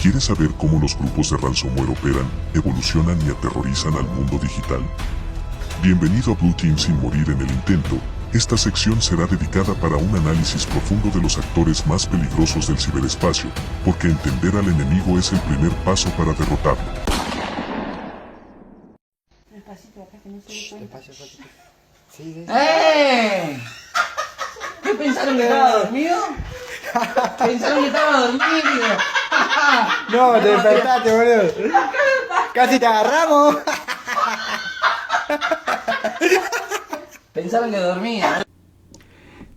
¿Quieres saber cómo los grupos de ransomware operan, evolucionan y aterrorizan al mundo digital? Bienvenido a Blue Team sin morir en el intento. Esta sección será dedicada para un análisis profundo de los actores más peligrosos del ciberespacio, porque entender al enemigo es el primer paso para derrotarlo. Despacito, acá que no se dé cuenta. Despacio. Sí. ¿Qué pensaron que estaba dormido? ¿Pensaron que estaba dormido? No, te despertaste, boludo. Casi te agarramos. Pensaron que dormía.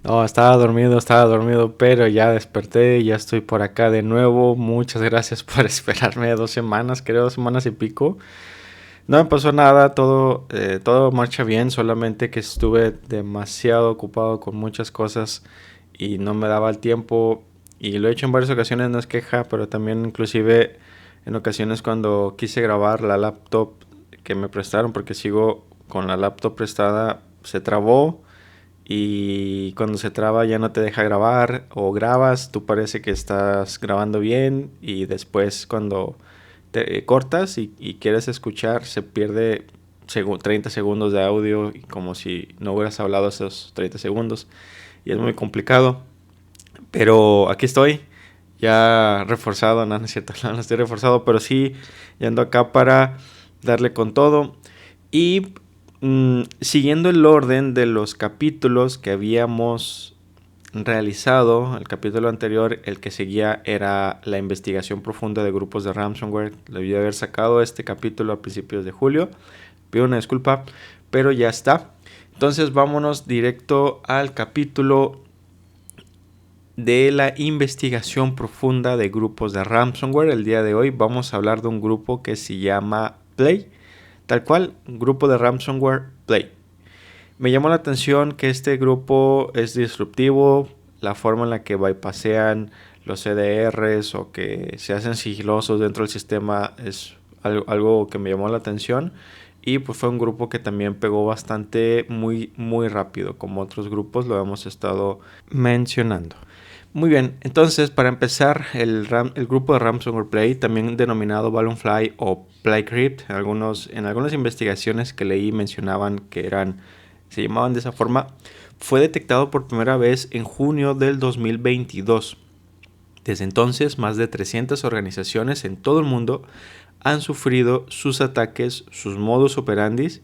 No, estaba dormido, pero ya desperté, ya estoy por acá de nuevo. Muchas gracias por esperarme 2 semanas, creo 2 semanas y pico. No me pasó nada, todo marcha bien, solamente que estuve demasiado ocupado con muchas cosas y no me daba el tiempo. Y lo he hecho en varias ocasiones, no es queja, pero también inclusive en ocasiones cuando quise grabar la laptop que me prestaron, porque sigo con la laptop prestada, se trabó. Y cuando se traba ya no te deja grabar, o grabas, tú parece que estás grabando bien y después cuando te cortas y quieres escuchar se pierde 30 segundos de audio como si no hubieras hablado esos 30 segundos y es muy complicado. Pero aquí estoy, ya reforzado, no es cierto, no estoy reforzado, pero sí, ya ando acá para darle con todo. Y siguiendo el orden de los capítulos que habíamos realizado, el capítulo anterior, el que seguía era la investigación profunda de grupos de ransomware. Debí haber sacado este capítulo a principios de julio. Pido una disculpa, pero ya está. Entonces vámonos directo al capítulo de la investigación profunda de grupos de ransomware. El día de hoy vamos a hablar de un grupo que se llama Play. Tal cual, grupo de ransomware Play. Me llamó la atención que este grupo es disruptivo, la forma en la que bypassean los CDRs o que se hacen sigilosos dentro del sistema es algo que me llamó la atención. Y pues fue un grupo que también pegó bastante muy rápido, como otros grupos lo hemos estado mencionando. Muy bien, entonces para empezar, el grupo de ransomware Play, también denominado Balloonfly o Playcrypt, en algunas investigaciones que leí mencionaban que se llamaban de esa forma, fue detectado por primera vez en junio del 2022. Desde entonces, más de 300 organizaciones en todo el mundo han sufrido sus ataques, sus modus operandi.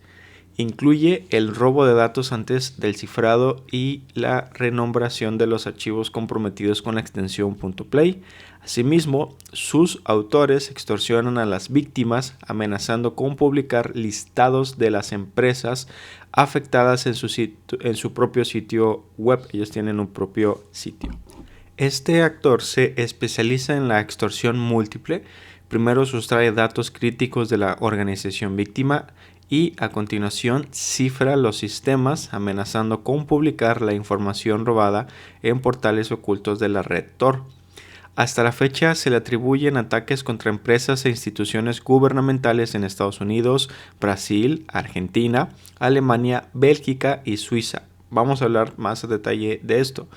Incluye el robo de datos antes del cifrado y la renombración de los archivos comprometidos con la extensión .play. Asimismo, sus autores extorsionan a las víctimas amenazando con publicar listados de las empresas afectadas en su propio sitio web. Ellos tienen un propio sitio. Este actor se especializa en la extorsión múltiple. Primero sustrae datos críticos de la organización víctima y a continuación cifra los sistemas amenazando con publicar la información robada en portales ocultos de la red Tor. Hasta la fecha se le atribuyen ataques contra empresas e instituciones gubernamentales en Estados Unidos, Brasil, Argentina, Alemania, Bélgica y Suiza. Vamos a hablar más a detalle de esto.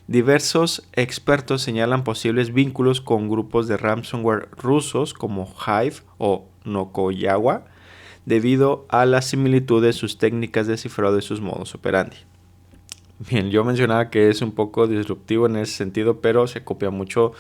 Diversos expertos señalan posibles vínculos con grupos de ransomware rusos como Hive o Nokoyawa, debido a la similitud de sus técnicas de cifrado y sus modos operandi. Bien, yo mencionaba que es un poco disruptivo en ese sentido, pero se copia mucho.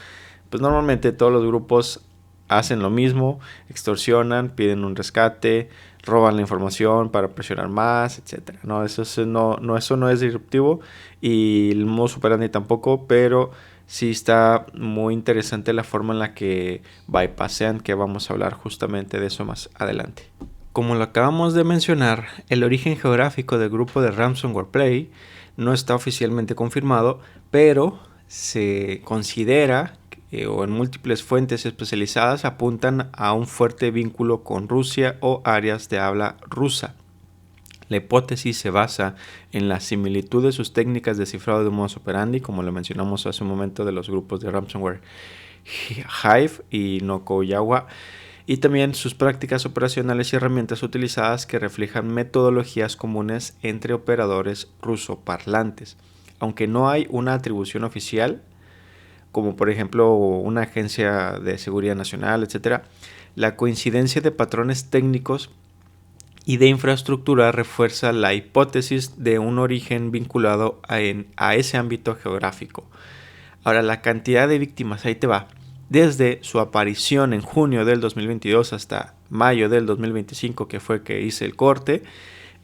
Pues normalmente todos los grupos hacen lo mismo, extorsionan, piden un rescate, roban la información para presionar más, etc. No, eso no es disruptivo y el modus operandi tampoco, pero sí está muy interesante la forma en la que bypassean, que vamos a hablar justamente de eso más adelante. Como lo acabamos de mencionar, el origen geográfico del grupo de ransomware Play no está oficialmente confirmado, pero se considera o en múltiples fuentes especializadas apuntan a un fuerte vínculo con Rusia o áreas de habla rusa. La hipótesis se basa en la similitud de sus técnicas de cifrado de modus operandi, como lo mencionamos hace un momento de los grupos de ransomware Hive y Nokoyawa, y también sus prácticas operacionales y herramientas utilizadas que reflejan metodologías comunes entre operadores rusoparlantes. Aunque no hay una atribución oficial, como por ejemplo una agencia de seguridad nacional, etcétera, la coincidencia de patrones técnicos y de infraestructura refuerza la hipótesis de un origen vinculado a ese ámbito geográfico. Ahora, la cantidad de víctimas, ahí te va. Desde su aparición en junio del 2022 hasta mayo del 2025, que fue que hice el corte,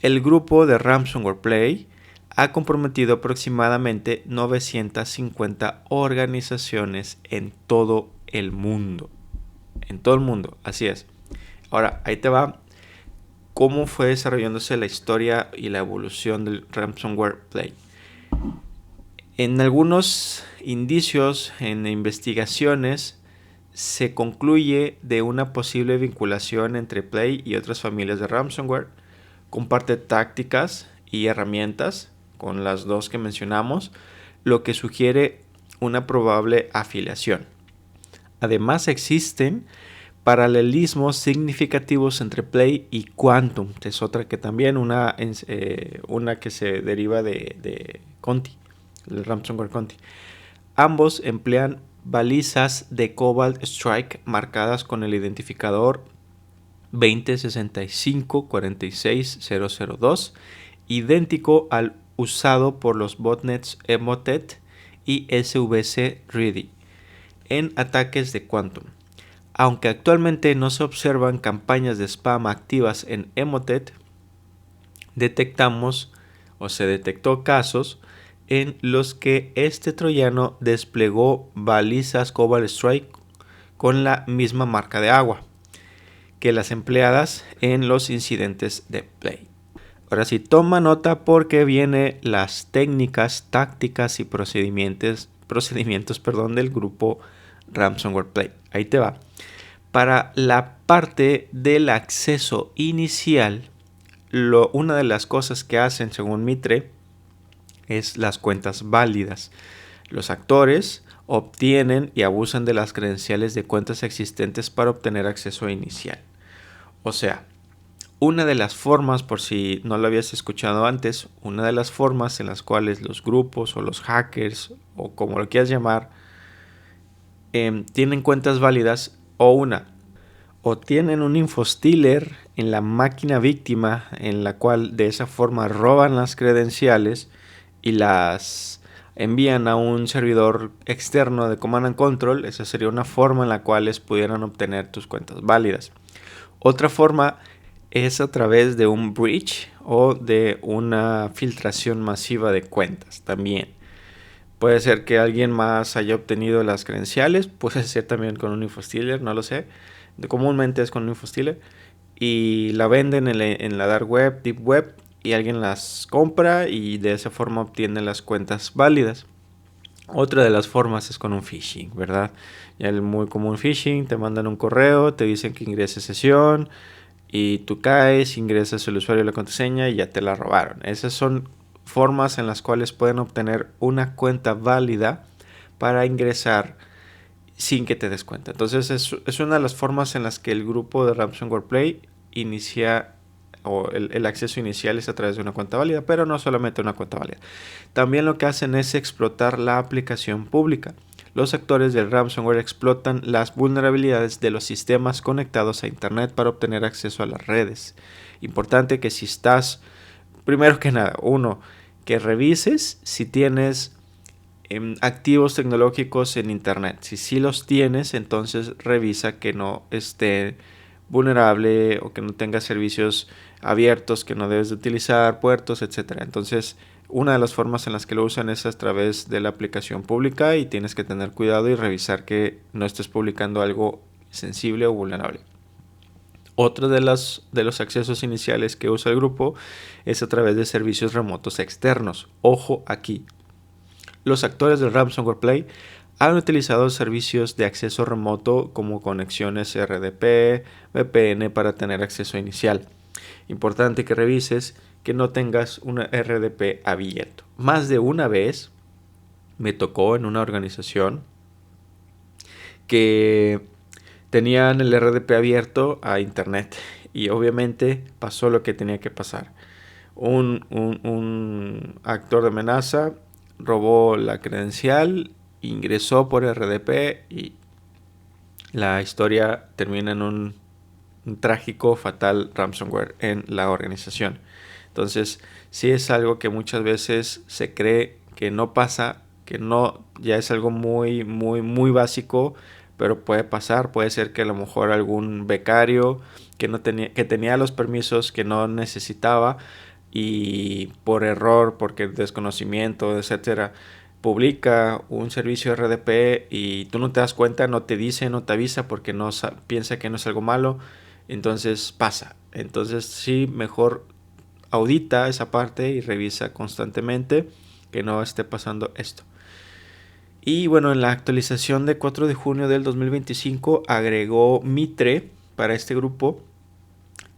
el grupo de Ransomware Play ha comprometido aproximadamente 950 organizaciones en todo el mundo. En todo el mundo, así es. Ahora, ahí te va cómo fue desarrollándose la historia y la evolución del Ransomware Play. En algunos indicios, en investigaciones, se concluye de una posible vinculación entre Play y otras familias de ransomware. Comparte tácticas y herramientas con las dos que mencionamos, lo que sugiere una probable afiliación. Además, existen paralelismos significativos entre Play y Quantum. Es otra que también, una que se deriva de Conti, el ransomware Conti. Ambos emplean balizas de Cobalt Strike marcadas con el identificador 2065-46002, idéntico al usado por los botnets Emotet y SVC Ready en ataques de Quantum. Aunque actualmente no se observan campañas de spam activas en Emotet, se detectó casos en los que este troyano desplegó balizas Cobalt Strike con la misma marca de agua que las empleadas en los incidentes de Play. Ahora sí, toma nota porque vienen las técnicas, tácticas y procedimientos del grupo Ransomware Play. Ahí te va. Para la parte del acceso inicial, una de las cosas que hacen según Mitre es las cuentas válidas. Los actores obtienen y abusan de las credenciales de cuentas existentes para obtener acceso inicial. O sea, una de las formas, por si no lo habías escuchado antes, una de las formas en las cuales los grupos o los hackers, o como lo quieras llamar, tienen cuentas válidas, o tienen un infostealer en la máquina víctima, en la cual de esa forma roban las credenciales y las envían a un servidor externo de Command and Control. Esa sería una forma en la cual pudieran obtener tus cuentas válidas. Otra forma es a través de un breach o de una filtración masiva de cuentas también. Puede ser que alguien más haya obtenido las credenciales, puede ser también con un infostealer, no lo sé. Comúnmente es con un infostealer y la venden en la dark web, deep web, y alguien las compra y de esa forma obtiene las cuentas válidas. Otra de las formas es con un phishing, ¿verdad? Ya el muy común phishing, te mandan un correo, te dicen que ingreses sesión y tú caes, ingresas el usuario y la contraseña y ya te la robaron. Esas son formas en las cuales pueden obtener una cuenta válida para ingresar sin que te des cuenta. Entonces es una de las formas en las que el grupo de Ransomware Play inicia, o el acceso inicial es a través de una cuenta válida, pero no solamente una cuenta válida. También lo que hacen es explotar la aplicación pública. Los actores del ransomware explotan las vulnerabilidades de los sistemas conectados a internet para obtener acceso a las redes. Importante que si estás, primero que nada, que revises si tienes activos tecnológicos en internet. Si sí los tienes, entonces revisa que no esté vulnerable o que no tenga servicios abiertos que no debes de utilizar, puertos, etcétera. Entonces, una de las formas en las que lo usan es a través de la aplicación pública y tienes que tener cuidado y revisar que no estés publicando algo sensible o vulnerable. Otro de los accesos iniciales que usa el grupo es a través de servicios remotos externos. Ojo aquí. Los actores del Ransomware Play han utilizado servicios de acceso remoto como conexiones RDP, VPN para tener acceso inicial. Importante que revises que no tengas una RDP abierto. Más de una vez me tocó en una organización que tenían el RDP abierto a internet y obviamente pasó lo que tenía que pasar. Un actor de amenaza robó la credencial ingresó por RDP y la historia termina en un trágico, fatal ransomware en la organización. Entonces, sí es algo que muchas veces se cree que no pasa, que no, ya es algo muy, muy, muy básico, pero puede pasar. Puede ser que a lo mejor algún becario que tenía los permisos que no necesitaba y por error, porque desconocimiento, etcétera, publica un servicio RDP y tú no te das cuenta, no te dice, no te avisa porque no piensa que no es algo malo, entonces pasa. Entonces sí, mejor audita esa parte y revisa constantemente que no esté pasando esto. Y bueno, en la actualización de 4 de junio del 2025 agregó Mitre para este grupo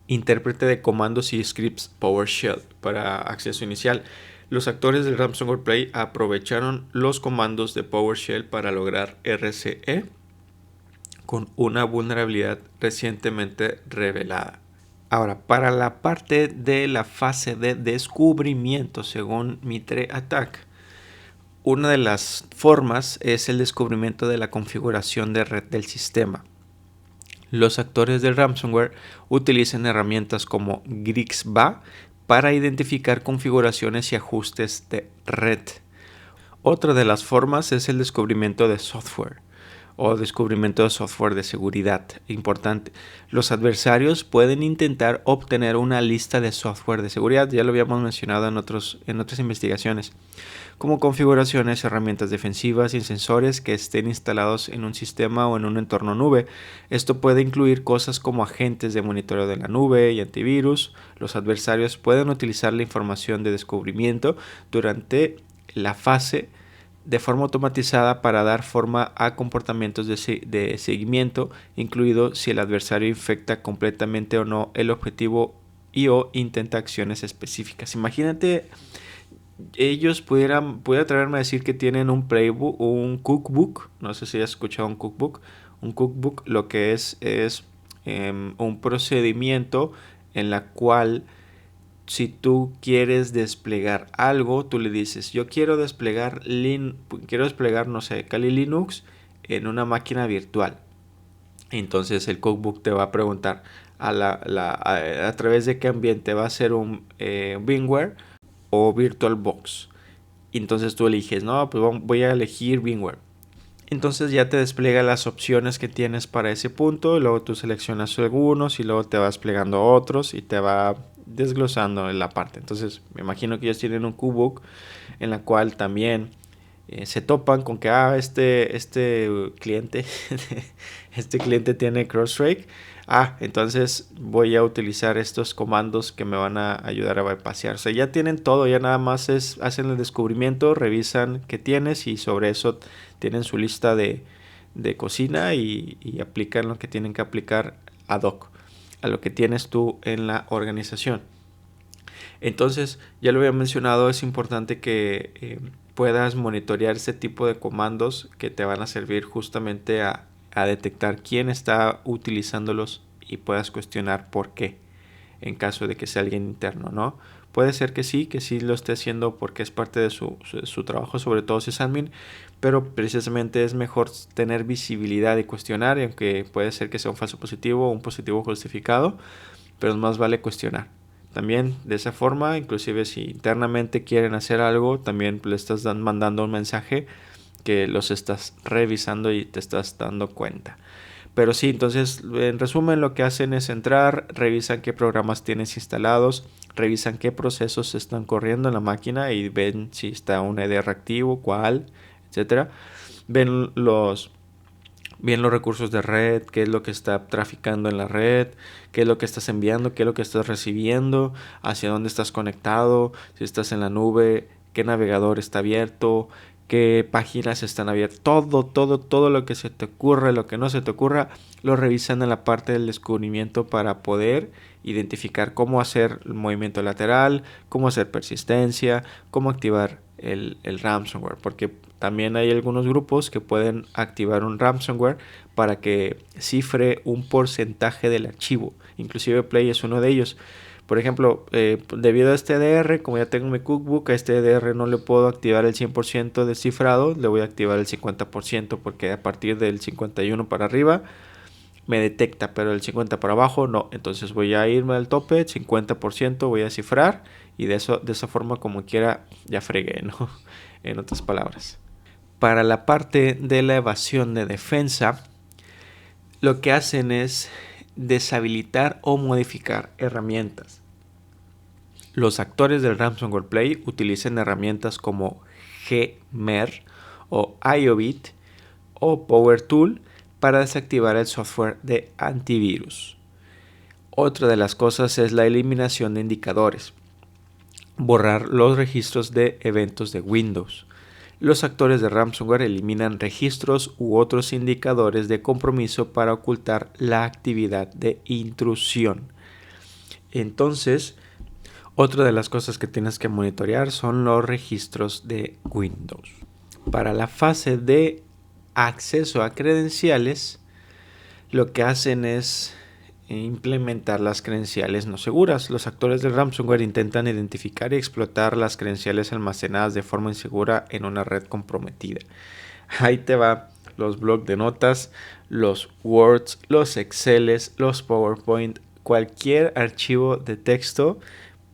intérprete de comandos y scripts PowerShell para acceso inicial. Los actores del Ransomware Play aprovecharon los comandos de PowerShell para lograr RCE con una vulnerabilidad recientemente revelada. Ahora, para la parte de la fase de descubrimiento, según Mitre Attack, una de las formas es el descubrimiento de la configuración de red del sistema. Los actores del ransomware utilizan herramientas como GRIXBA para identificar configuraciones y ajustes de red. Otra de las formas es el descubrimiento de software o descubrimiento de software de seguridad. Importante. Los adversarios pueden intentar obtener una lista de software de seguridad, ya lo habíamos mencionado en otras investigaciones, como configuraciones, herramientas defensivas y sensores que estén instalados en un sistema o en un entorno nube. Esto puede incluir cosas como agentes de monitoreo de la nube y antivirus. Los adversarios pueden utilizar la información de descubrimiento durante la fase de forma automatizada para dar forma a comportamientos de seguimiento, incluido si el adversario infecta completamente o no el objetivo y o intenta acciones específicas. Imagínate, ellos pudiera atreverme a decir que tienen un playbook, un cookbook, no sé si has escuchado un cookbook. Un cookbook lo que es un procedimiento en la cual si tú quieres desplegar algo, tú le dices, yo quiero desplegar, no sé, Kali Linux en una máquina virtual. Entonces el cookbook te va a preguntar a través de qué ambiente va a ser un VMware o VirtualBox. Entonces tú eliges, no, pues voy a elegir VMware. Entonces ya te despliega las opciones que tienes para ese punto, y luego tú seleccionas algunos y luego te va desplegando otros y te va desglosando en la parte. Entonces me imagino que ellos tienen un cookbook en la cual también se topan con que este cliente este cliente tiene CrowdStrike. Entonces voy a utilizar estos comandos que me van a ayudar a bypassear. O sea, ya tienen todo, ya nada más hacen el descubrimiento, revisan qué tienes y sobre eso tienen su lista de cocina y aplican lo que tienen que aplicar ad hoc a lo que tienes tú en la organización. Entonces, ya lo había mencionado, es importante que puedas monitorear este tipo de comandos que te van a servir justamente a detectar quién está utilizándolos y puedas cuestionar por qué, en caso de que sea alguien interno, ¿no? Puede ser que sí lo esté haciendo porque es parte de su trabajo, sobre todo si es admin, pero precisamente es mejor tener visibilidad y cuestionar, y aunque puede ser que sea un falso positivo o un positivo justificado, pero más vale cuestionar. También de esa forma, inclusive si internamente quieren hacer algo, también le estás mandando un mensaje que los estás revisando y te estás dando cuenta. Pero sí, entonces en resumen lo que hacen es entrar, revisan qué programas tienes instalados, revisan qué procesos están corriendo en la máquina y ven si está un EDR activo, cuál, etcétera. Ven los recursos de red, qué es lo que está traficando en la red, qué es lo que estás enviando, qué es lo que estás recibiendo, hacia dónde estás conectado, si estás en la nube, qué navegador está abierto, qué páginas están abiertas, todo lo que se te ocurra, lo que no se te ocurra, lo revisan en la parte del descubrimiento para poder identificar cómo hacer el movimiento lateral, cómo hacer persistencia, cómo activar el ransomware, porque también hay algunos grupos que pueden activar un ransomware para que cifre un porcentaje del archivo. Inclusive Play es uno de ellos. Por ejemplo, debido a este EDR, como ya tengo mi cookbook, a este EDR no le puedo activar el 100% de cifrado, le voy a activar el 50% porque a partir del 51 para arriba me detecta, pero el 50 para abajo no. Entonces voy a irme al tope, 50% voy a cifrar y de esa forma como quiera ya fregué, ¿no? En otras palabras. Para la parte de la evasión de defensa, lo que hacen es deshabilitar o modificar herramientas. Los actores del ransomware play utilizan herramientas como Gmer o IOBIT o PowerTool para desactivar el software de antivirus. Otra de las cosas es la eliminación de indicadores. Borrar los registros de eventos de Windows. Los actores de ransomware eliminan registros u otros indicadores de compromiso para ocultar la actividad de intrusión. Entonces, otra de las cosas que tienes que monitorear son los registros de Windows. Para la fase de acceso a credenciales, lo que hacen es implementar las credenciales no seguras. Los actores del ransomware intentan identificar y explotar las credenciales almacenadas de forma insegura en una red comprometida. Ahí te va los blocs de notas, los Words, los Exceles, los PowerPoint, cualquier archivo de texto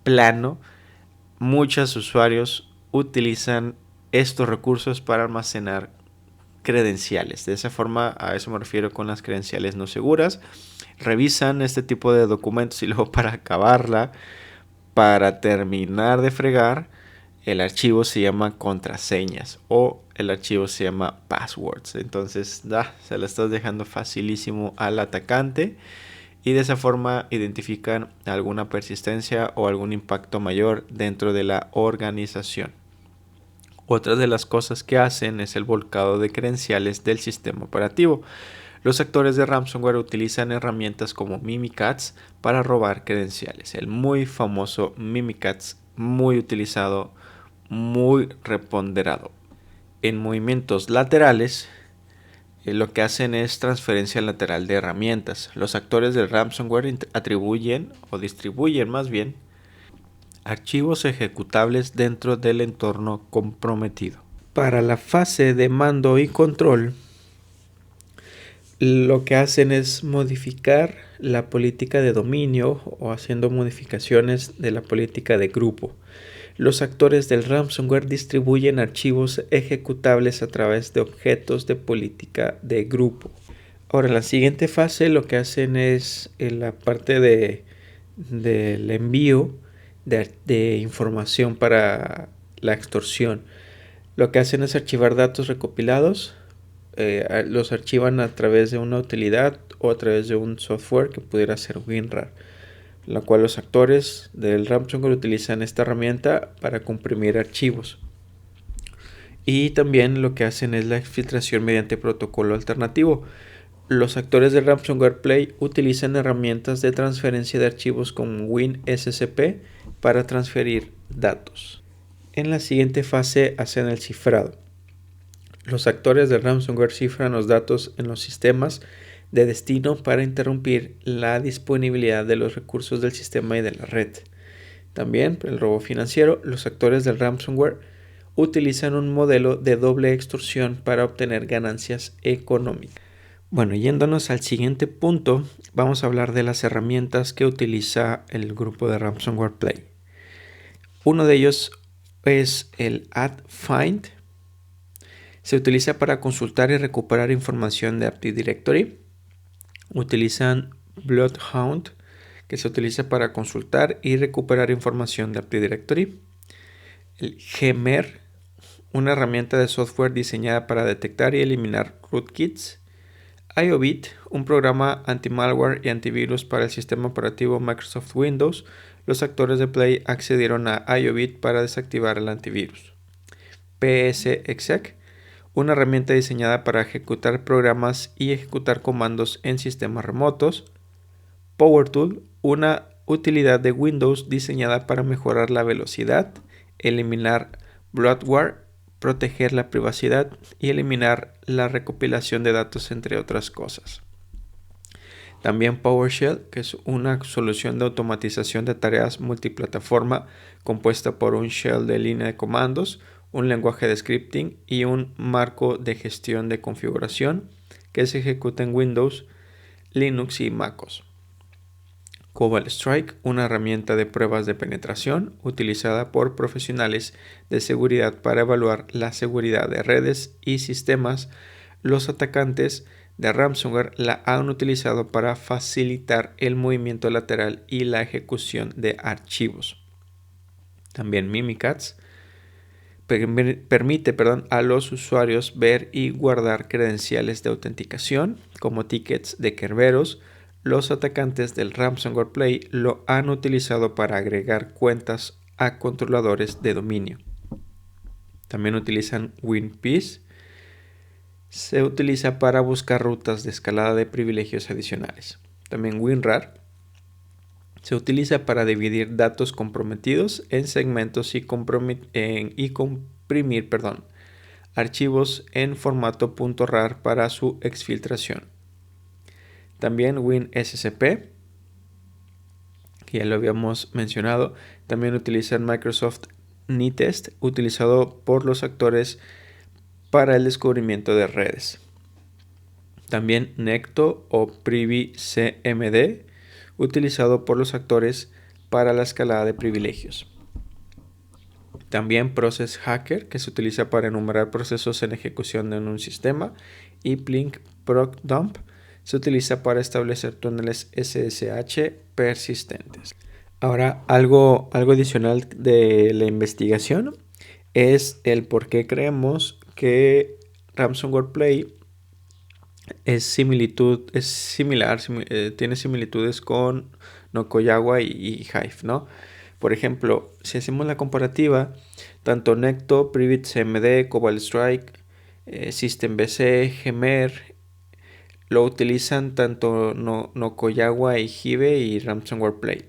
plano. Muchos usuarios utilizan estos recursos para almacenar credenciales. De esa forma, a eso me refiero con las credenciales no seguras. Revisan este tipo de documentos y luego para acabarla, para terminar de fregar, el archivo se llama contraseñas o el archivo se llama passwords. Entonces se la estás dejando facilísimo al atacante y de esa forma identifican alguna persistencia o algún impacto mayor dentro de la organización. Otra de las cosas que hacen es el volcado de credenciales del sistema operativo. Los actores de ransomware utilizan herramientas como Mimikatz para robar credenciales. El muy famoso Mimikatz, muy utilizado, muy reponderado. En movimientos laterales, lo que hacen es transferencia lateral de herramientas. Los actores del ransomware atribuyen o distribuyen más bien archivos ejecutables dentro del entorno comprometido. Para la fase de mando y control, lo que hacen es modificar la política de dominio o haciendo modificaciones de la política de grupo. Los actores del ransomware distribuyen archivos ejecutables a través de objetos de política de grupo. Ahora, en la siguiente fase lo que hacen es en la parte del envío de información para la extorsión. Lo que hacen es archivar datos recopilados. Los archivan a través de una utilidad o a través de un software que pudiera ser WinRAR, la cual los actores del ransomware utilizan esta herramienta para comprimir archivos. Y también lo que hacen es la exfiltración mediante protocolo alternativo. Los actores del ransomware play utilizan herramientas de transferencia de archivos como WinSCP para transferir datos. En la siguiente fase hacen el cifrado. Los actores del ransomware cifran los datos en los sistemas de destino para interrumpir la disponibilidad de los recursos del sistema y de la red. También, para el robo financiero, los actores del ransomware utilizan un modelo de doble extorsión para obtener ganancias económicas. Bueno, yéndonos al siguiente punto, vamos a hablar de las herramientas que utiliza el grupo de Ransomware Play. Uno de ellos es el AdFind. Se utiliza para consultar y recuperar información de Active Directory. Utilizan Bloodhound, que se utiliza para consultar y recuperar información de Active Directory. El Gmer, una herramienta de software diseñada para detectar y eliminar rootkits. IOBIT, un programa anti-malware y antivirus para el sistema operativo Microsoft Windows. Los actores de Play accedieron a IOBIT para desactivar el antivirus. PSExec, una herramienta diseñada para ejecutar programas y ejecutar comandos en sistemas remotos. PowerTool, una utilidad de Windows diseñada para mejorar la velocidad, eliminar bloatware, proteger la privacidad y eliminar la recopilación de datos, entre otras cosas. También PowerShell, que es una solución de automatización de tareas multiplataforma compuesta por un shell de línea de comandos, un lenguaje de scripting y un marco de gestión de configuración que se ejecuta en Windows, Linux y MacOS. Cobalt Strike, una herramienta de pruebas de penetración utilizada por profesionales de seguridad para evaluar la seguridad de redes y sistemas. Los atacantes de ransomware la han utilizado para facilitar el movimiento lateral y la ejecución de archivos. También Mimikatz permite a los usuarios ver y guardar credenciales de autenticación como tickets de Kerberos. Los atacantes del Ransomware Play lo han utilizado para agregar cuentas a controladores de dominio. También utilizan WinPeace. Se utiliza para buscar rutas de escalada de privilegios adicionales. También WinRAR se utiliza para dividir datos comprometidos en segmentos y comprimir archivos en formato .rar para su exfiltración. También WinSCP, que ya lo habíamos mencionado, también utilizan Microsoft Nitest, utilizado por los actores para el descubrimiento de redes. También Necto o PriviCMD, utilizado por los actores para la escalada de privilegios. También Process Hacker, que se utiliza para enumerar procesos en ejecución en un sistema, y Plink ProcDump se utiliza para establecer túneles SSH persistentes. Ahora, algo adicional de la investigación es el por qué creemos que Ransomware Play tiene similitudes con Nokoyawa y Hive, ¿no? Por ejemplo, si hacemos la comparativa, tanto Necto, PrivitCMD, Cobalt Strike, SystemBC, Gemer, lo utilizan tanto Nokoyawa y Hive y Ransomware Play.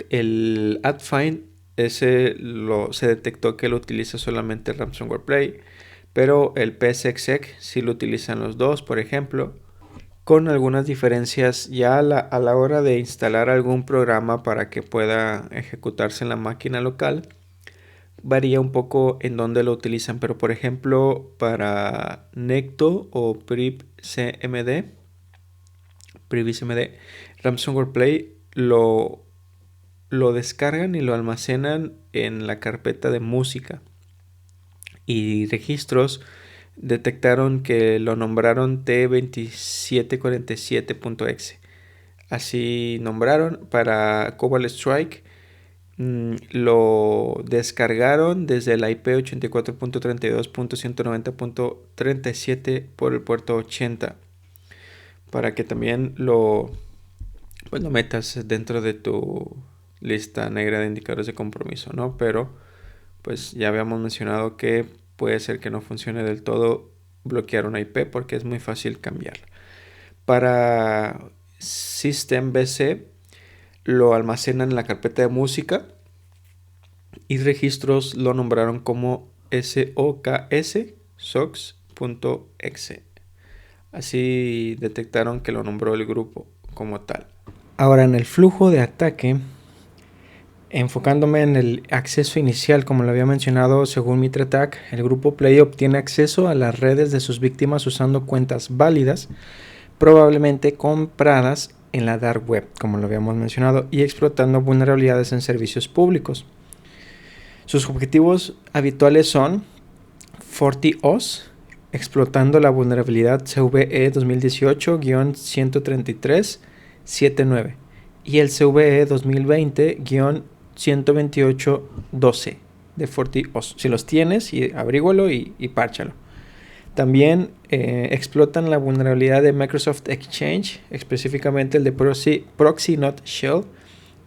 El AdFind se detectó que lo utiliza solamente Ransomware Play, pero el PSExec sí lo utilizan los dos, por ejemplo, con algunas diferencias ya a la hora de instalar algún programa para que pueda ejecutarse en la máquina local. Varía un poco en dónde lo utilizan, pero por ejemplo para Necto o PrivCMD, Ransomware Play lo descargan y lo almacenan en la carpeta de música, y registros detectaron que lo nombraron T2747.exe. Así nombraron. Para Cobalt Strike lo descargaron desde la IP 84.32.190.37 por el puerto 80, para que también lo metas dentro de tu lista negra de indicadores de compromiso, ¿no? Pero pues ya habíamos mencionado que puede ser que no funcione del todo bloquear una IP, porque es muy fácil cambiarla. Para SystemBC lo almacenan en la carpeta de música, y registros lo nombraron como SOKS.exe. Así detectaron que lo nombró el grupo como tal. Ahora, en el flujo de ataque, enfocándome en el acceso inicial, como lo había mencionado, según MitraTac, el grupo Play obtiene acceso a las redes de sus víctimas usando cuentas válidas, probablemente compradas en la dark web, como lo habíamos mencionado, y explotando vulnerabilidades en servicios públicos. Sus objetivos habituales son FortiOS, explotando la vulnerabilidad CVE 2018-133.7.9 y el CVE 2020-128.12 de FortiOS. Si los tienes, abrígualo y párchalo. También explotan la vulnerabilidad de Microsoft Exchange, específicamente el de Proxy Not Shell,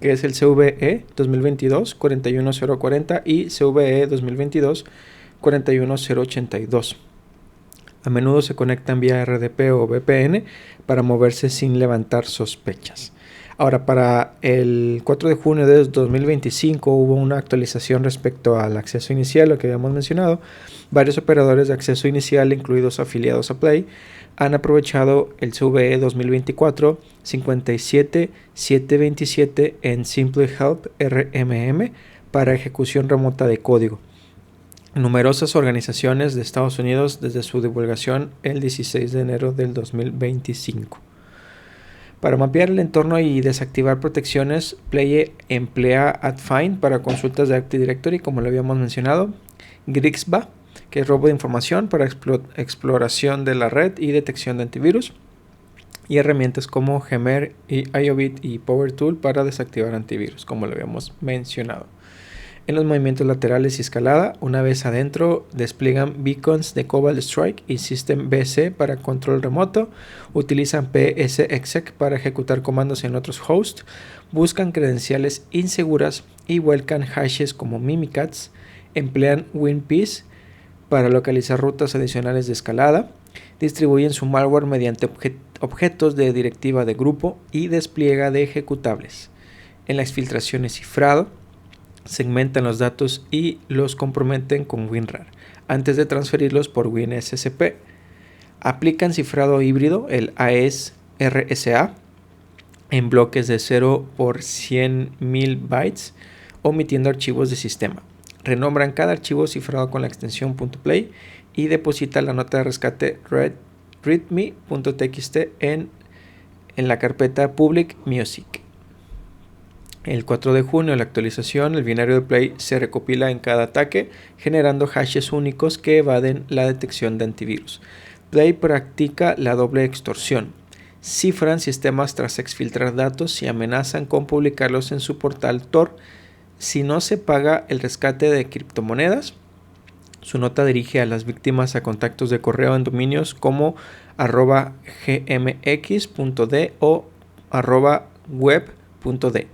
que es el CVE 2022-41040 y CVE 2022-41082. A menudo se conectan vía RDP o VPN para moverse sin levantar sospechas. Ahora, para el 4 de junio de 2025 hubo una actualización respecto al acceso inicial, lo que habíamos mencionado. Varios operadores de acceso inicial, incluidos afiliados a Play, han aprovechado el CVE 2024 57727 en Simple Help RMM para ejecución remota de código. Numerosas organizaciones de Estados Unidos desde su divulgación el 16 de enero del 2025. Para mapear el entorno y desactivar protecciones, Play emplea AdFind para consultas de Active Directory, como lo habíamos mencionado, Grixba, que es robo de información para exploración de la red y detección de antivirus, y herramientas como Gmer, IOBIT y PowerTool para desactivar antivirus, como lo habíamos mencionado. En los movimientos laterales y escalada, una vez adentro, despliegan beacons de Cobalt Strike y System BC para control remoto, utilizan psexec para ejecutar comandos en otros hosts, buscan credenciales inseguras y vuelcan hashes como Mimikatz, emplean WinPeace para localizar rutas adicionales de escalada, distribuyen su malware mediante objetos de directiva de grupo y despliega de ejecutables. En la exfiltración y cifrado, segmentan los datos y los comprometen con WinRAR antes de transferirlos por WinSCP. Aplican cifrado híbrido, el AES-RSA, en bloques de 0 por 100.000 bytes, omitiendo archivos de sistema. Renombran cada archivo cifrado con la extensión .play y depositan la nota de rescate readme.txt en la carpeta public music. El 4 de junio, la actualización, el binario de Play se recopila en cada ataque, generando hashes únicos que evaden la detección de antivirus. Play practica la doble extorsión. Cifran sistemas tras exfiltrar datos y amenazan con publicarlos en su portal Tor. Si no se paga el rescate de criptomonedas, su nota dirige a las víctimas a contactos de correo en dominios como @gmx.d o @web.d.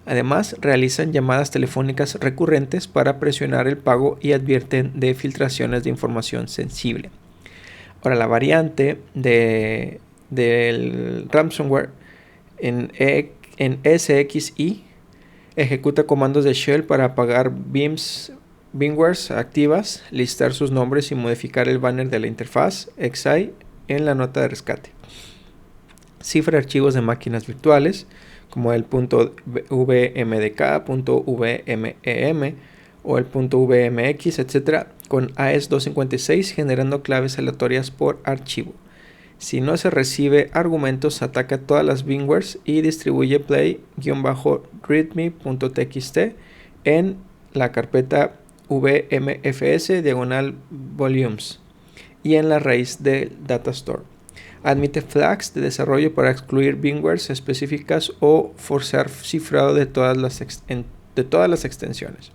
Además, realizan llamadas telefónicas recurrentes para presionar el pago y advierten de filtraciones de información sensible. Ahora, la variante del ransomware en SXI ejecuta comandos de shell para apagar binwares activas, listar sus nombres y modificar el banner de la interfaz XI en la nota de rescate. Cifra archivos de máquinas virtuales como el .vmdk, .vmem o el .vmx, etc., con AES-256 generando claves aleatorias por archivo. Si no se recibe argumentos, ataca todas las binwares y distribuye play-readme.txt en la carpeta vmfs/volumes y en la raíz del datastore. Admite flags de desarrollo para excluir binwares específicas o forzar cifrado de todas las extensiones.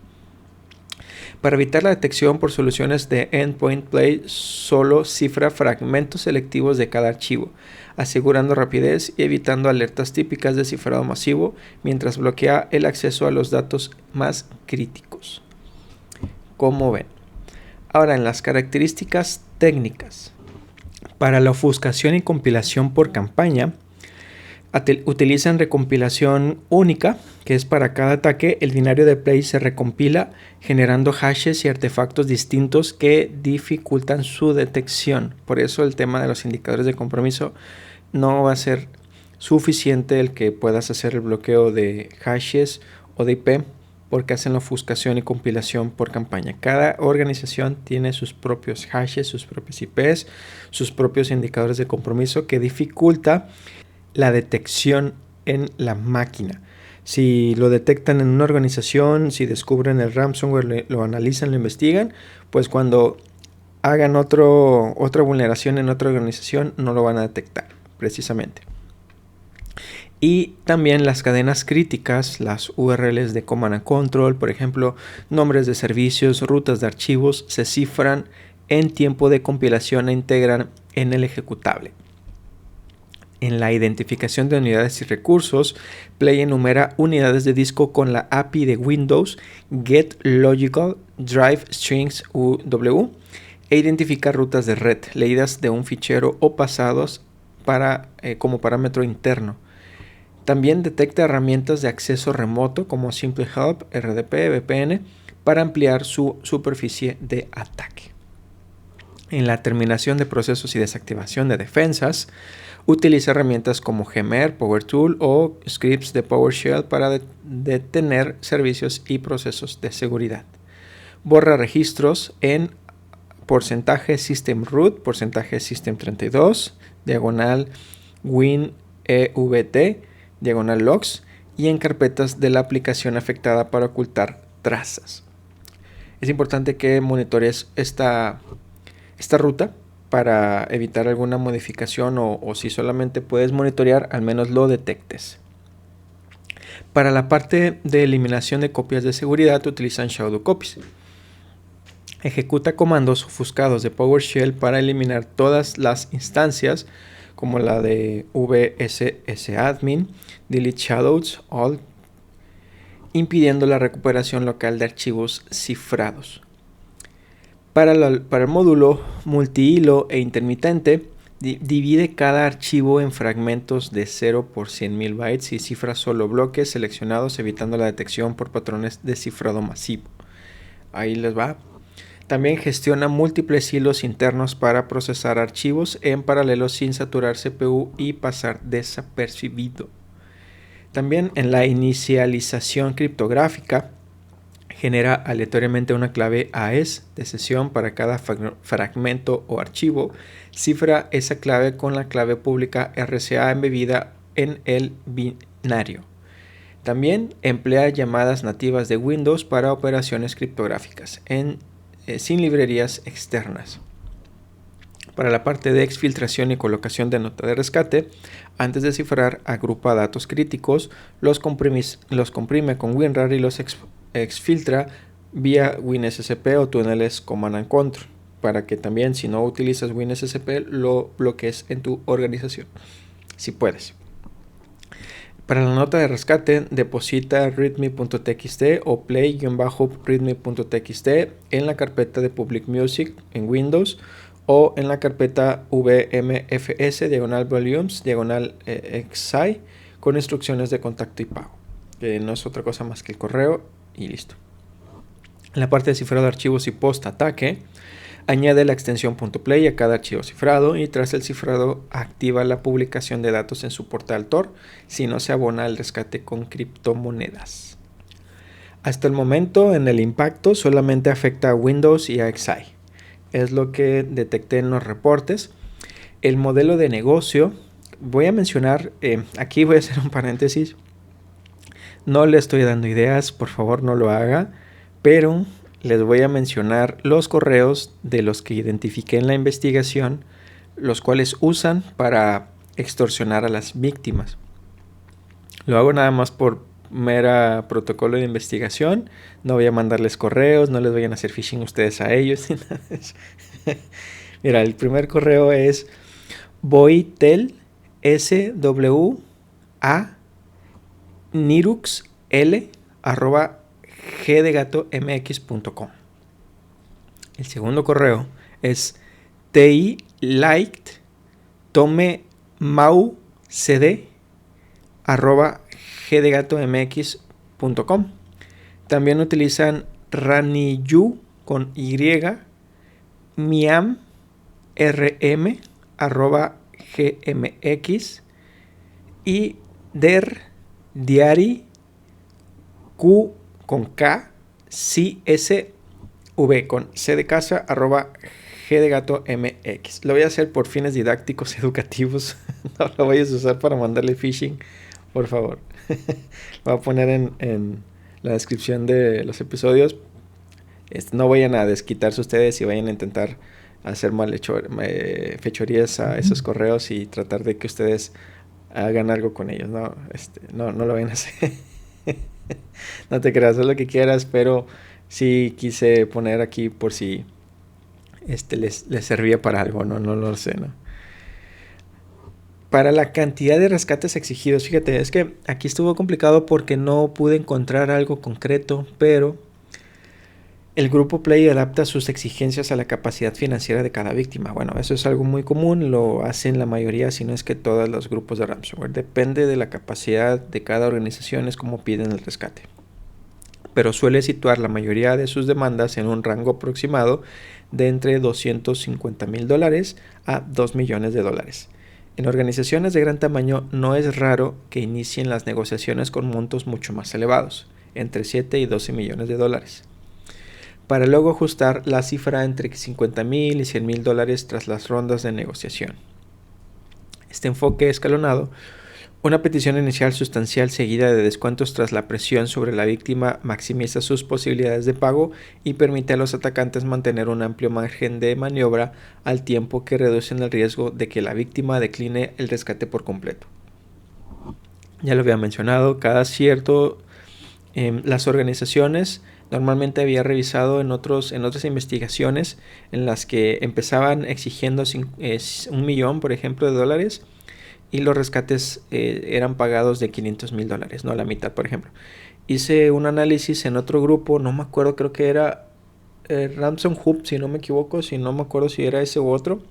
Para evitar la detección por soluciones de Endpoint Play, solo cifra fragmentos selectivos de cada archivo, asegurando rapidez y evitando alertas típicas de cifrado masivo, mientras bloquea el acceso a los datos más críticos. Como ven. Ahora, en las características técnicas. Para la ofuscación y compilación por campaña, utilizan recompilación única, que es para cada ataque. El binario de Play se recompila generando hashes y artefactos distintos que dificultan su detección. Por eso el tema de los indicadores de compromiso no va a ser suficiente el que puedas hacer el bloqueo de hashes o de IP, porque hacen la ofuscación y compilación por campaña. Cada organización tiene sus propios hashes, sus propios IPs, sus propios indicadores de compromiso que dificulta la detección en la máquina. Si lo detectan en una organización, si descubren el ransomware, lo analizan, lo investigan, pues cuando hagan otra vulneración en otra organización no lo van a detectar precisamente. Y también las cadenas críticas, las URLs de Command and Control, por ejemplo, nombres de servicios, rutas de archivos, se cifran en tiempo de compilación e integran en el ejecutable. En la identificación de unidades y recursos, Play enumera unidades de disco con la API de Windows getLogical Drive Strings UW e identifica rutas de red leídas de un fichero o pasados como parámetro interno. También detecta herramientas de acceso remoto como Simple Help, RDP, VPN para ampliar su superficie de ataque. En la terminación de procesos y desactivación de defensas, utiliza herramientas como Gmer, PowerTool o scripts de PowerShell para detener servicios y procesos de seguridad. Borra registros en porcentaje system root, porcentaje system 32, diagonal WinEVT, diagonal logs, y en carpetas de la aplicación afectada para ocultar trazas. Es importante que monitores esta ruta para evitar alguna modificación o si solamente puedes monitorear, al menos lo detectes. Para la parte de eliminación de copias de seguridad utilizan Shadow Copies. Ejecuta comandos ofuscados de PowerShell para eliminar todas las instancias como la de vssadmin, delete shadows, all, impidiendo la recuperación local de archivos cifrados. Para el módulo multihilo e intermitente, divide cada archivo en fragmentos de 0 por 100.000 bytes y cifra solo bloques seleccionados, evitando la detección por patrones de cifrado masivo. Ahí les va. También gestiona múltiples hilos internos para procesar archivos en paralelo sin saturar CPU y pasar desapercibido. También en la inicialización criptográfica, genera aleatoriamente una clave AES de sesión para cada fragmento o archivo. Cifra esa clave con la clave pública RSA embebida en el binario. También emplea llamadas nativas de Windows para operaciones criptográficas sin librerías externas. Para la parte de exfiltración y colocación de nota de rescate, antes de cifrar, agrupa datos críticos, los comprime con WinRAR y los exfiltra vía WinSCP o túneles Command and Control, para que también, si no utilizas WinSCP, lo bloquees en tu organización, si puedes. Para la nota de rescate, deposita readme.txt o play-readme.txt en la carpeta de Public Music en Windows o en la carpeta vmfs /volumes /exi con instrucciones de contacto y pago, que no es otra cosa más que el correo y listo. En la parte de cifrado de archivos y post-ataque, añade la extensión .play a cada archivo cifrado y tras el cifrado activa la publicación de datos en su portal Tor si no se abona al rescate con criptomonedas. Hasta el momento en el impacto solamente afecta a Windows y a XI. Es lo que detecté en los reportes. El modelo de negocio, voy a mencionar, aquí voy a hacer un paréntesis. No le estoy dando ideas, por favor no lo haga, pero les voy a mencionar los correos de los que identifiqué en la investigación, los cuales usan para extorsionar a las víctimas. Lo hago nada más por mera protocolo de investigación. No voy a mandarles correos, no les vayan a hacer phishing ustedes a ellos. Mira, el primer correo es boitelSWA@niruxl@gdegatomx.com. El segundo correo es tiliked@gdegatomx.com. También utilizan raniyu con y miam@gmx y diari q con k csv con c de casa @gdegatomx. Lo voy a hacer por fines didácticos educativos. No lo vayas a usar para mandarle phishing, por favor. Lo voy a poner en la descripción de los episodios. No vayan a desquitarse ustedes y vayan a intentar hacer fechorías a esos correos y tratar de que ustedes hagan algo con ellos. No lo vayan a hacer. No te creas, haz lo que quieras, pero sí quise poner aquí por si les servía para algo, no lo sé, ¿no? Para la cantidad de rescates exigidos, fíjate, es que aquí estuvo complicado porque no pude encontrar algo concreto, pero el grupo Play adapta sus exigencias a la capacidad financiera de cada víctima. Bueno, eso es algo muy común, lo hacen la mayoría, si no es que todos los grupos de ransomware. Depende de la capacidad de cada organización, es como piden el rescate. pero suele situar la mayoría de sus demandas en un rango aproximado de entre $250,000 a $2 millones. En organizaciones de gran tamaño no es raro que inicien las negociaciones con montos mucho más elevados, entre 7 y $12 millones, para luego ajustar la cifra entre $50,000 y $100,000 tras las rondas de negociación. Este enfoque escalonado, una petición inicial sustancial seguida de descuentos tras la presión sobre la víctima, maximiza sus posibilidades de pago y permite a los atacantes mantener un amplio margen de maniobra al tiempo que reducen el riesgo de que la víctima decline el rescate por completo. Ya lo había mencionado, cada cierto las organizaciones normalmente había revisado en otras investigaciones en las que empezaban exigiendo $1 millón, por ejemplo, de dólares, y los rescates eran pagados de $500,000, no la mitad, por ejemplo. Hice un análisis en otro grupo, no me acuerdo, creo que era Ransom Hub, si no me equivoco, no me acuerdo si era ese u otro,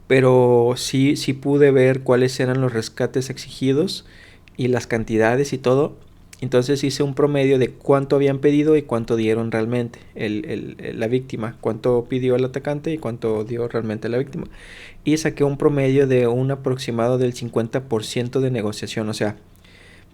pero sí pude ver cuáles eran los rescates exigidos y las cantidades y todo. Entonces hice un promedio de cuánto habían pedido y cuánto dieron realmente la víctima, cuánto pidió el atacante y cuánto dio realmente la víctima. Y saqué un promedio de un aproximado del 50% de negociación. O sea,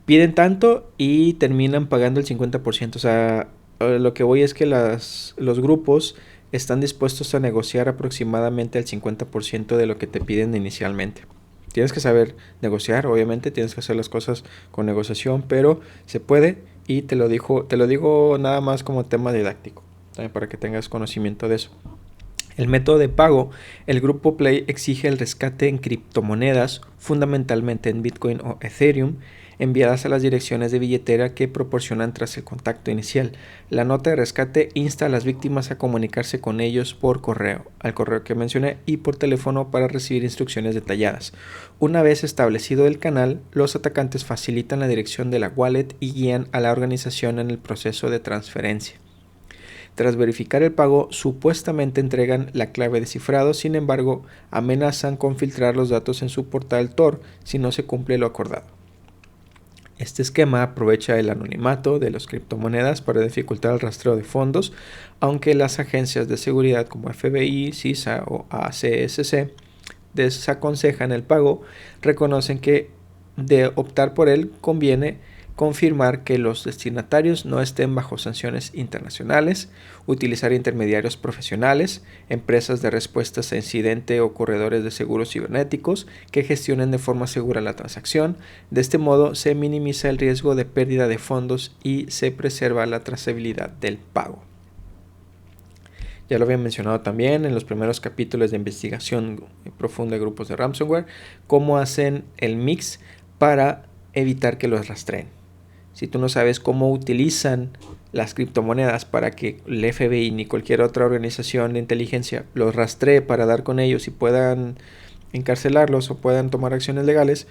piden tanto y terminan pagando el 50%. O sea, lo que voy es que los grupos están dispuestos a negociar aproximadamente el 50% de lo que te piden inicialmente. Tienes que saber negociar, obviamente, tienes que hacer las cosas con negociación, pero se puede, y te lo digo nada más como tema didáctico, también para que tengas conocimiento de eso. El método de pago, el grupo Play exige el rescate en criptomonedas, fundamentalmente en Bitcoin o Ethereum, enviadas a las direcciones de billetera que proporcionan tras el contacto inicial. La nota de rescate insta a las víctimas a comunicarse con ellos por correo, al correo que mencioné, y por teléfono para recibir instrucciones detalladas. Una vez establecido el canal, los atacantes facilitan la dirección de la wallet y guían a la organización en el proceso de transferencia. Tras verificar el pago, supuestamente entregan la clave de cifrado, sin embargo, amenazan con filtrar los datos en su portal Tor si no se cumple lo acordado. Este esquema aprovecha el anonimato de las criptomonedas para dificultar el rastreo de fondos, aunque las agencias de seguridad como FBI, CISA o ACSC desaconsejan el pago, reconocen que de optar por él conviene confirmar que los destinatarios no estén bajo sanciones internacionales, utilizar intermediarios profesionales, empresas de respuestas a incidente o corredores de seguros cibernéticos que gestionen de forma segura la transacción. De este modo se minimiza el riesgo de pérdida de fondos y se preserva la trazabilidad del pago. Ya lo había mencionado también en los primeros capítulos de investigación profunda de grupos de ransomware, cómo hacen el mix para evitar que los rastreen. Si tú no sabes cómo utilizan las criptomonedas para que el FBI ni cualquier otra organización de inteligencia los rastree para dar con ellos y puedan encarcelarlos o puedan tomar acciones legales,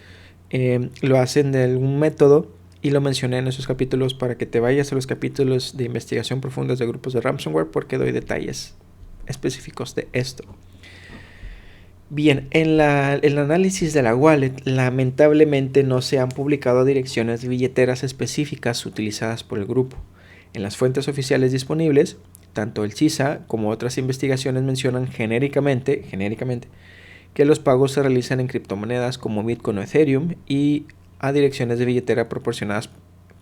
lo hacen de algún método, y lo mencioné en esos capítulos para que te vayas a los capítulos de investigación profundas de grupos de ransomware, porque doy detalles específicos de esto. Bien, en el análisis de la wallet, lamentablemente no se han publicado direcciones de billeteras específicas utilizadas por el grupo. En las fuentes oficiales disponibles, tanto el CISA como otras investigaciones mencionan genéricamente que los pagos se realizan en criptomonedas como Bitcoin o Ethereum y a direcciones de billetera proporcionadas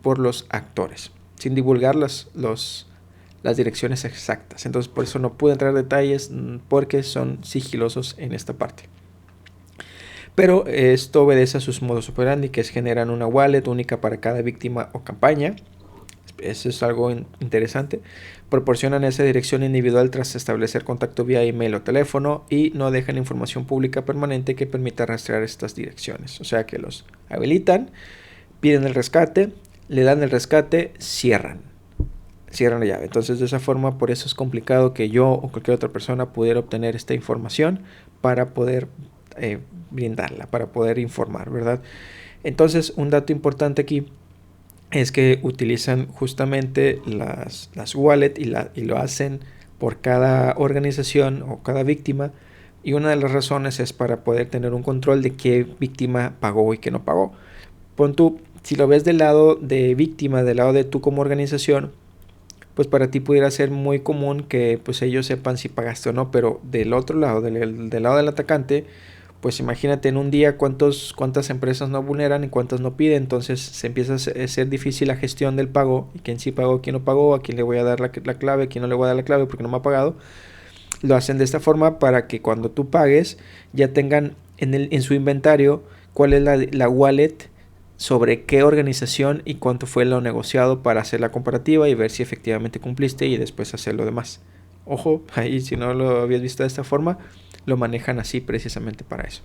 por los actores, sin divulgar las direcciones exactas. Entonces por eso no pude entrar en detalles, porque son sigilosos en esta parte. Pero esto obedece a sus modus operandi, que es generar una wallet única para cada víctima o campaña. Eso es algo interesante. Proporcionan esa dirección individual tras establecer contacto vía email o teléfono, y no dejan información pública permanente que permita rastrear estas direcciones. O sea que los habilitan, piden el rescate, le dan el rescate, cierran la llave. Entonces de esa forma, por eso es complicado que yo o cualquier otra persona pudiera obtener esta información para poder brindarla, para poder informar, ¿verdad? Entonces un dato importante aquí es que utilizan justamente las wallet y lo hacen por cada organización o cada víctima, y una de las razones es para poder tener un control de qué víctima pagó y qué no pagó. Pon tú, si lo ves del lado de víctima, del lado de tú como organización, pues para ti pudiera ser muy común que pues ellos sepan si pagaste o no, pero del otro lado, del lado del atacante, pues imagínate en un día cuántas empresas no vulneran y cuántas no piden, entonces se empieza a ser difícil la gestión del pago, y quién sí pagó, quién no pagó, a quién le voy a dar la clave, a quién no le voy a dar la clave porque no me ha pagado. Lo hacen de esta forma para que cuando tú pagues ya tengan en su inventario cuál es la wallet, sobre qué organización y cuánto fue lo negociado para hacer la comparativa y ver si efectivamente cumpliste y después hacer lo demás. Ojo, ahí si no lo habías visto de esta forma, lo manejan así precisamente para eso.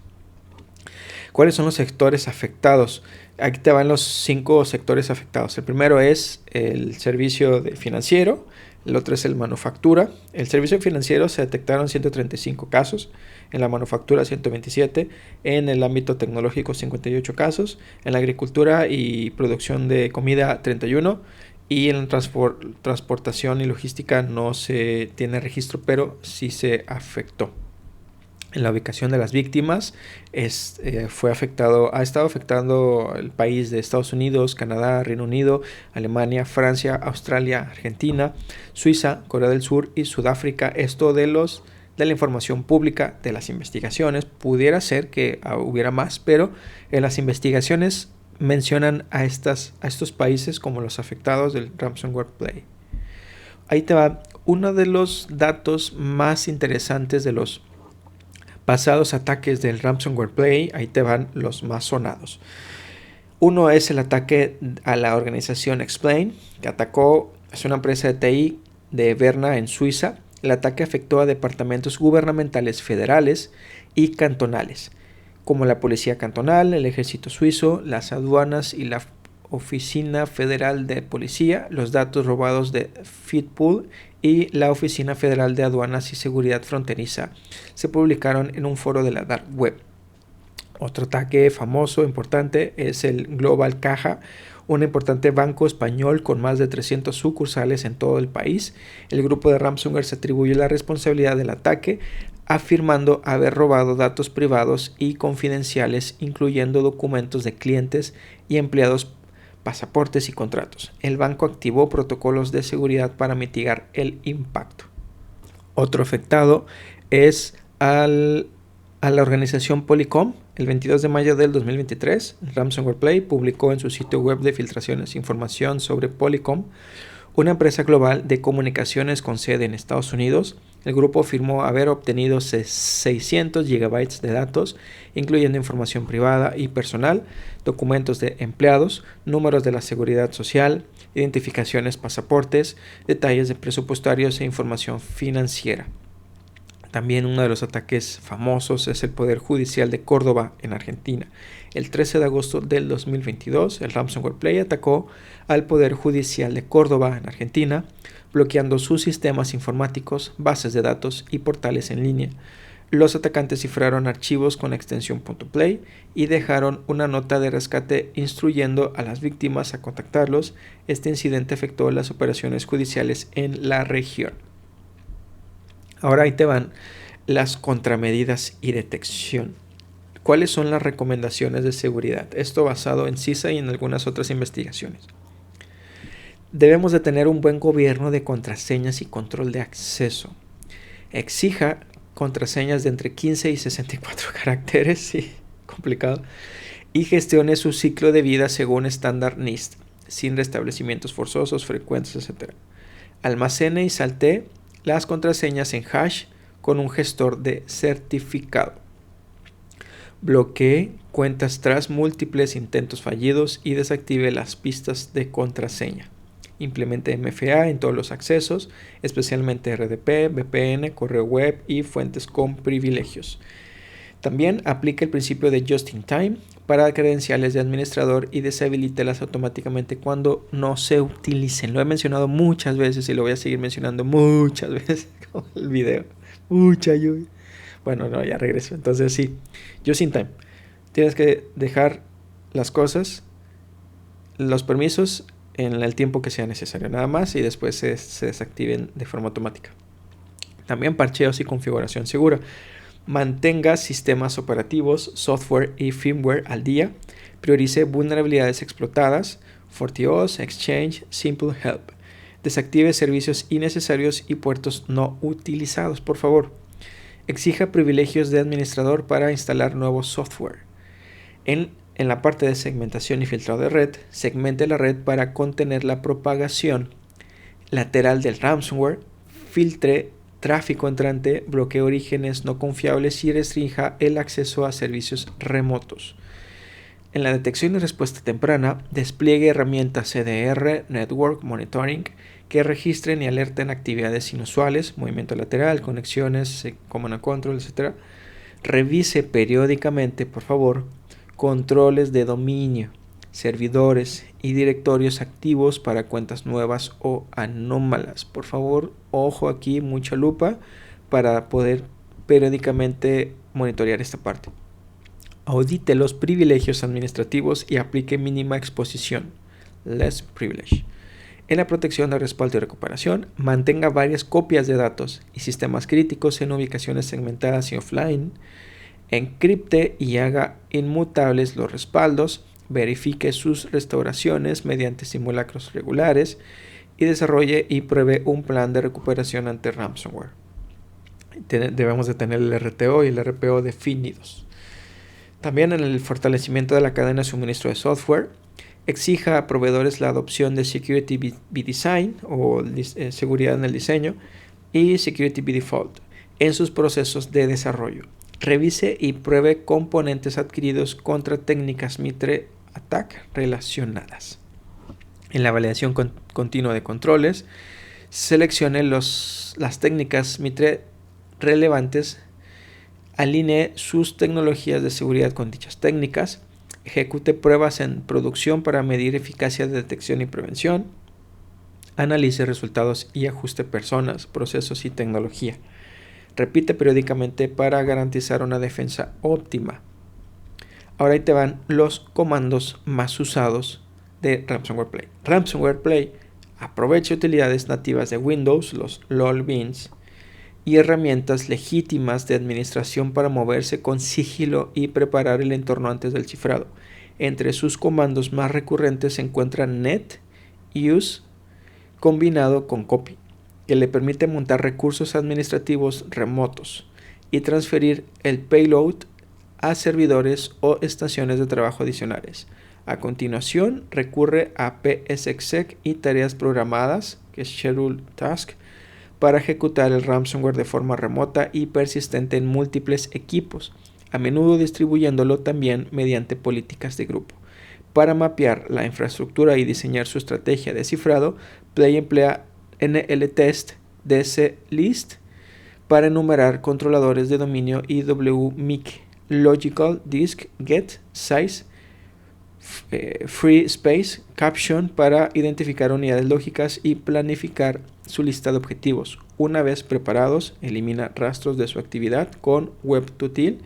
¿Cuáles son los sectores afectados? Aquí te van los 5 sectores afectados. El primero es el servicio financiero, el otro es el manufactura. El servicio financiero se detectaron 135 casos, en la manufactura 127, en el ámbito tecnológico 58 casos, en la agricultura y producción de comida 31, y en transportación y logística no se tiene registro, pero sí se afectó. En la ubicación de las víctimas ha estado afectando el país de Estados Unidos, Canadá, Reino Unido, Alemania, Francia, Australia, Argentina, Suiza, Corea del Sur y Sudáfrica. Esto de la información pública de las investigaciones. Pudiera ser que hubiera más, pero en las investigaciones mencionan a estos países como los afectados del ransomware play. Ahí te va uno de los datos más interesantes de los pasados ataques del ransomware play. Ahí te van los más sonados. Uno es el ataque a la organización Explain, que es una empresa de TI de Berna en Suiza. El ataque afectó a departamentos gubernamentales federales y cantonales, como la Policía Cantonal, el Ejército Suizo, las aduanas y la Oficina Federal de Policía. Los datos robados de Fitpool y la Oficina Federal de Aduanas y Seguridad Fronteriza se publicaron en un foro de la Dark Web. Otro ataque famoso, importante, es el Global Caja, un importante banco español con más de 300 sucursales en todo el país. El grupo de ransomware se atribuyó la responsabilidad del ataque, afirmando haber robado datos privados y confidenciales, incluyendo documentos de clientes y empleados, pasaportes y contratos. El banco activó protocolos de seguridad para mitigar el impacto. Otro afectado es a la organización Polycom. El 22 de mayo del 2023, Ransomware Play publicó en su sitio web de filtraciones información sobre Polycom, una empresa global de comunicaciones con sede en Estados Unidos. El grupo afirmó haber obtenido 600 gigabytes de datos, incluyendo información privada y personal, documentos de empleados, números de la seguridad social, identificaciones, pasaportes, detalles de presupuestarios e información financiera. También uno de los ataques famosos es el Poder Judicial de Córdoba en Argentina. El 13 de agosto del 2022, el Ransomware Play atacó al Poder Judicial de Córdoba en Argentina, bloqueando sus sistemas informáticos, bases de datos y portales en línea. Los atacantes cifraron archivos con la extensión .play y dejaron una nota de rescate instruyendo a las víctimas a contactarlos. Este incidente afectó las operaciones judiciales en la región. Ahora ahí te van las contramedidas y detección. ¿Cuáles son las recomendaciones de seguridad? Esto basado en CISA y en algunas otras investigaciones. Debemos de tener un buen gobierno de contraseñas y control de acceso. Exija contraseñas de entre 15 y 64 caracteres, sí, complicado, y gestione su ciclo de vida según estándar NIST, sin restablecimientos forzosos, frecuentes, etc. Almacene y saltee las contraseñas en hash con un gestor de certificado. Bloquee cuentas tras múltiples intentos fallidos y desactive las pistas de contraseña. Implemente MFA en todos los accesos, especialmente RDP, VPN, correo web y fuentes con privilegios. También aplique el principio de Just in Time para credenciales de administrador y deshabilítelas automáticamente cuando no se utilicen. Lo he mencionado muchas veces y lo voy a seguir mencionando muchas veces como el video. Mucha lluvia. Bueno, no, ya regreso. Entonces sí, Just in Time. Tienes que dejar las cosas, los permisos en el tiempo que sea necesario, nada más, y después se desactiven de forma automática. También parcheos y configuración segura. Mantenga sistemas operativos, software y firmware al día. Priorice vulnerabilidades explotadas. FortiOS, Exchange, Simple Help. Desactive servicios innecesarios y puertos no utilizados, por favor. Exija privilegios de administrador para instalar nuevo software. En la parte de segmentación y filtrado de red, segmente la red para contener la propagación lateral del ransomware, filtre tráfico entrante, bloquee orígenes no confiables y restrinja el acceso a servicios remotos. En la detección y respuesta temprana, despliegue herramientas CDR, Network Monitoring, que registren y alerten actividades inusuales, movimiento lateral, conexiones, command and control, etc. Revise periódicamente, por favor, controles de dominio, servidores y directorios activos para cuentas nuevas o anómalas. Por favor, ojo aquí, mucha lupa para poder periódicamente monitorear esta parte. Audite los privilegios administrativos y aplique mínima exposición, less privilege. En la protección de respaldo y recuperación, mantenga varias copias de datos y sistemas críticos en ubicaciones segmentadas y offline. Encripte y haga inmutables los respaldos. Verifique sus restauraciones mediante simulacros regulares y desarrolle y pruebe un plan de recuperación ante ransomware. Debemos de tener el RTO y el RPO definidos. También en el fortalecimiento de la cadena de suministro de software, exija a proveedores la adopción de Security by Design o seguridad en el diseño y Security by Default en sus procesos de desarrollo. Revise y pruebe componentes adquiridos contra técnicas Mitre Attack relacionadas. En la validación continua de controles, seleccione las técnicas Mitre relevantes, alinee sus tecnologías de seguridad con dichas técnicas, ejecute pruebas en producción para medir eficacia de detección y prevención, analice resultados y ajuste personas, procesos y tecnología. Repite periódicamente para garantizar una defensa óptima. Ahora ahí te van los comandos más usados de Ransomware Play. Ransomware Play aprovecha utilidades nativas de Windows, los LOL-beans, y herramientas legítimas de administración para moverse con sigilo y preparar el entorno antes del cifrado. Entre sus comandos más recurrentes se encuentran net use combinado con copy, que le permite montar recursos administrativos remotos y transferir el payload a servidores o estaciones de trabajo adicionales. A continuación, recurre a PSExec y tareas programadas, que es Schedule Task, para ejecutar el ransomware de forma remota y persistente en múltiples equipos, a menudo distribuyéndolo también mediante políticas de grupo. Para mapear la infraestructura y diseñar su estrategia de cifrado, Play emplea NLTest DCList para enumerar controladores de dominio y WMIC, Logical Disk Get Size, Free Space Caption para identificar unidades lógicas y planificar su lista de objetivos. Una vez preparados, elimina rastros de su actividad con WebTutil,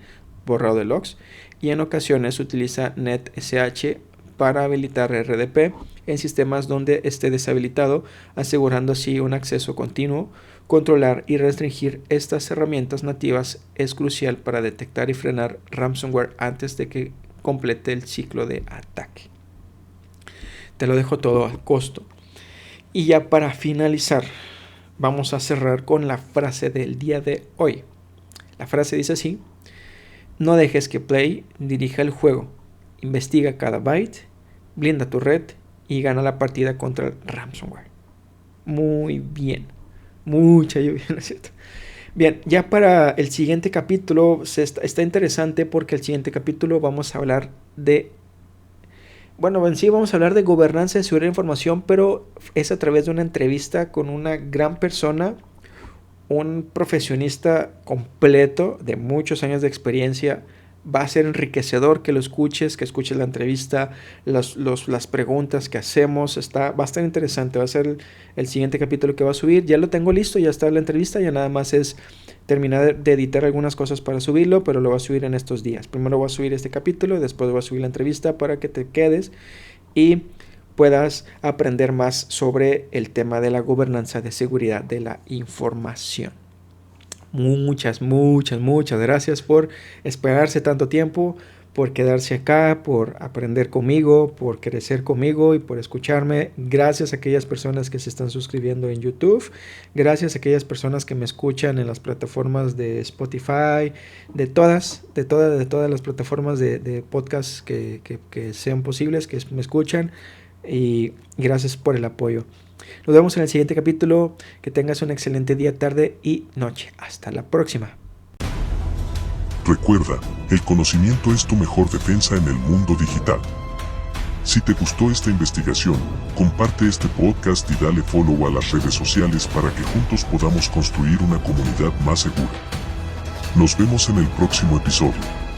borrado de logs, y en ocasiones utiliza NetSH para habilitar RDP en sistemas donde esté deshabilitado, asegurando así un acceso continuo. Controlar y restringir estas herramientas nativas es crucial para detectar y frenar ransomware antes de que complete el ciclo de ataque. Te lo dejo todo al costo. Y ya para finalizar, vamos a cerrar con la frase del día de hoy. La frase dice así: no dejes que Play dirija el juego. Investiga cada byte, blinda tu red y gana la partida contra el ransomware. Muy bien. Mucha lluvia, ¿no es cierto? Bien, ya para el siguiente capítulo está interesante porque el siguiente capítulo vamos a hablar de... Bueno, en sí vamos a hablar de gobernanza de seguridad de información, pero es a través de una entrevista con una gran persona, un profesionista completo de muchos años de experiencia. Va a ser enriquecedor que escuches la entrevista, las preguntas que hacemos. Va a estar interesante, va a ser el siguiente capítulo que va a subir. Ya lo tengo listo, ya está la entrevista, ya nada más es terminar de editar algunas cosas para subirlo, pero lo voy a subir en estos días. Primero voy a subir este capítulo y después voy a subir la entrevista para que te quedes y puedas aprender más sobre el tema de la gobernanza de seguridad de la información. Muchas gracias por esperarse tanto tiempo, por quedarse acá, por aprender conmigo, por crecer conmigo y por escucharme. Gracias a aquellas personas que se están suscribiendo en YouTube. Gracias a aquellas personas que me escuchan en las plataformas de Spotify, de todas las plataformas de podcast que sean posibles, que me escuchan. Y gracias por el apoyo. Nos vemos en el siguiente capítulo. Que tengas un excelente día, tarde y noche. Hasta la próxima. Recuerda, el conocimiento es tu mejor defensa en el mundo digital. Si te gustó esta investigación, comparte este podcast y dale follow a las redes sociales para que juntos podamos construir una comunidad más segura. Nos vemos en el próximo episodio.